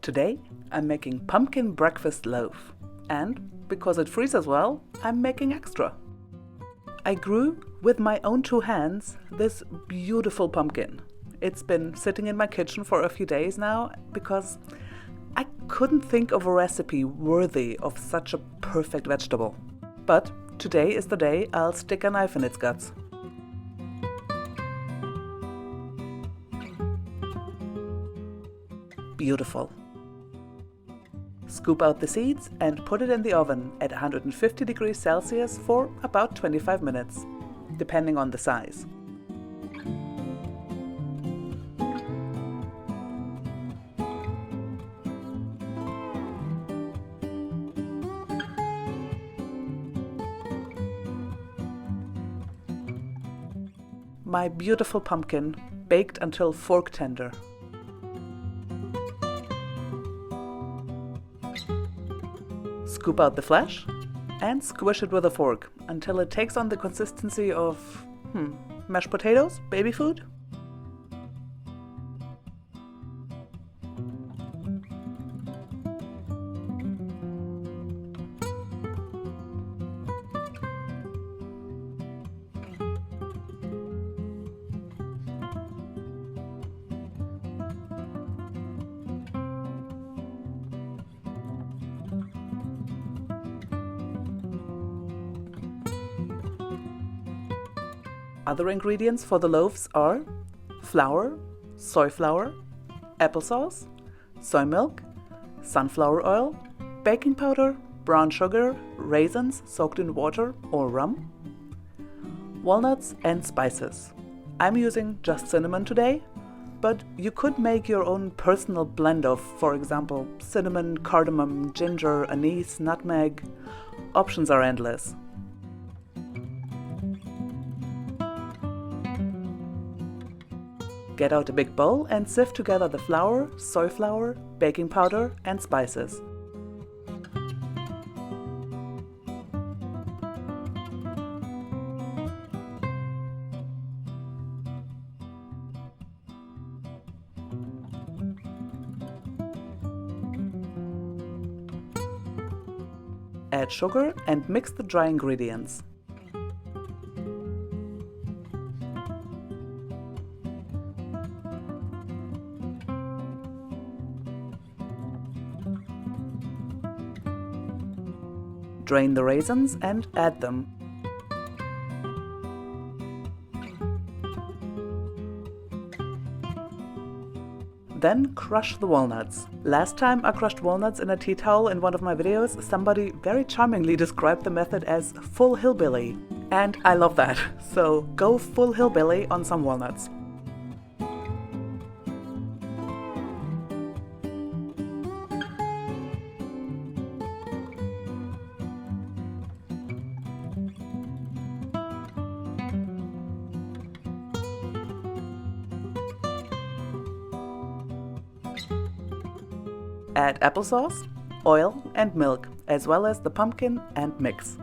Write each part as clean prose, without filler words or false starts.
Today I'm making pumpkin breakfast loaf, and because it freezes well, I'm making extra. I grew with my own two hands this beautiful pumpkin. It's been sitting in my kitchen for a few days now because I couldn't think of a recipe worthy of such a perfect vegetable. But today is the day I'll stick a knife in its guts. Beautiful. Scoop out the seeds and put it in the oven at 150 degrees Celsius for about 25 minutes, depending on the size. My beautiful pumpkin baked until fork tender. Scoop out the flesh and squish it with a fork until it takes on the consistency of, mashed potatoes, baby food? Other ingredients for the loaves are flour, soy flour, applesauce, soy milk, sunflower oil, baking powder, brown sugar, raisins soaked in water or rum, walnuts and spices. I'm using just cinnamon today, but you could make your own personal blend of, for example, cinnamon, cardamom, ginger, anise, nutmeg. Options are endless. Get out a big bowl and sift together the flour, soy flour, baking powder and spices. Add sugar and mix the dry ingredients. Drain the raisins and add them. Then crush the walnuts. Last time I crushed walnuts in a tea towel in one of my videos, somebody very charmingly described the method as full hillbilly. And I love that, so go full hillbilly on some walnuts. Add applesauce, oil and milk, as well as the pumpkin and mix.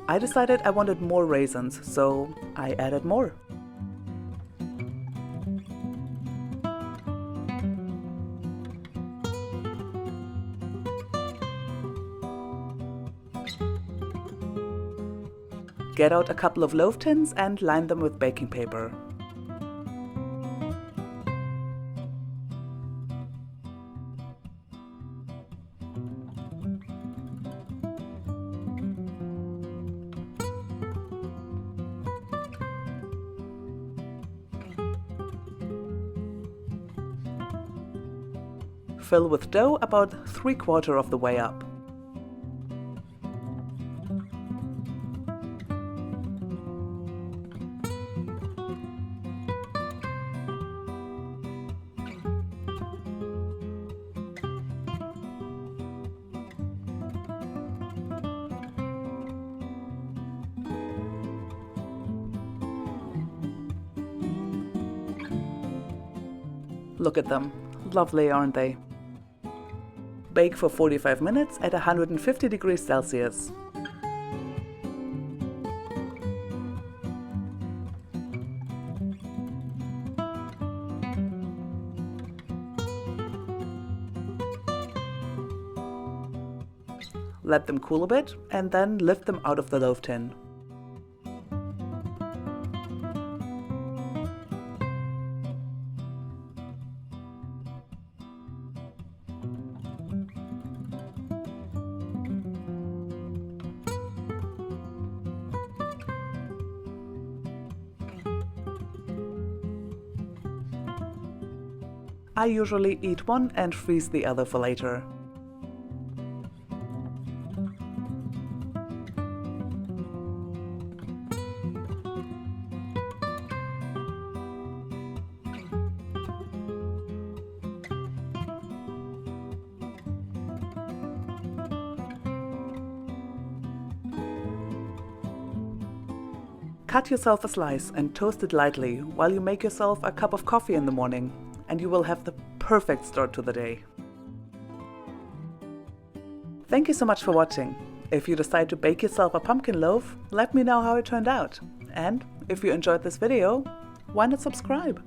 I decided I wanted more raisins, so I added more. Get out a couple of loaf tins and line them with baking paper. fill with dough about 3/4 of the way up. Look at them, lovely, aren't they? Bake for 45 minutes at 150 degrees Celsius. Let them cool a bit and then lift them out of the loaf tin. I usually eat one and freeze the other for later. Cut yourself a slice and toast it lightly while you make yourself a cup of coffee in the morning, and you will have the perfect start to the day. Thank you so much for watching. If you decide to bake yourself a pumpkin loaf, let me know how it turned out. And if you enjoyed this video, why not subscribe?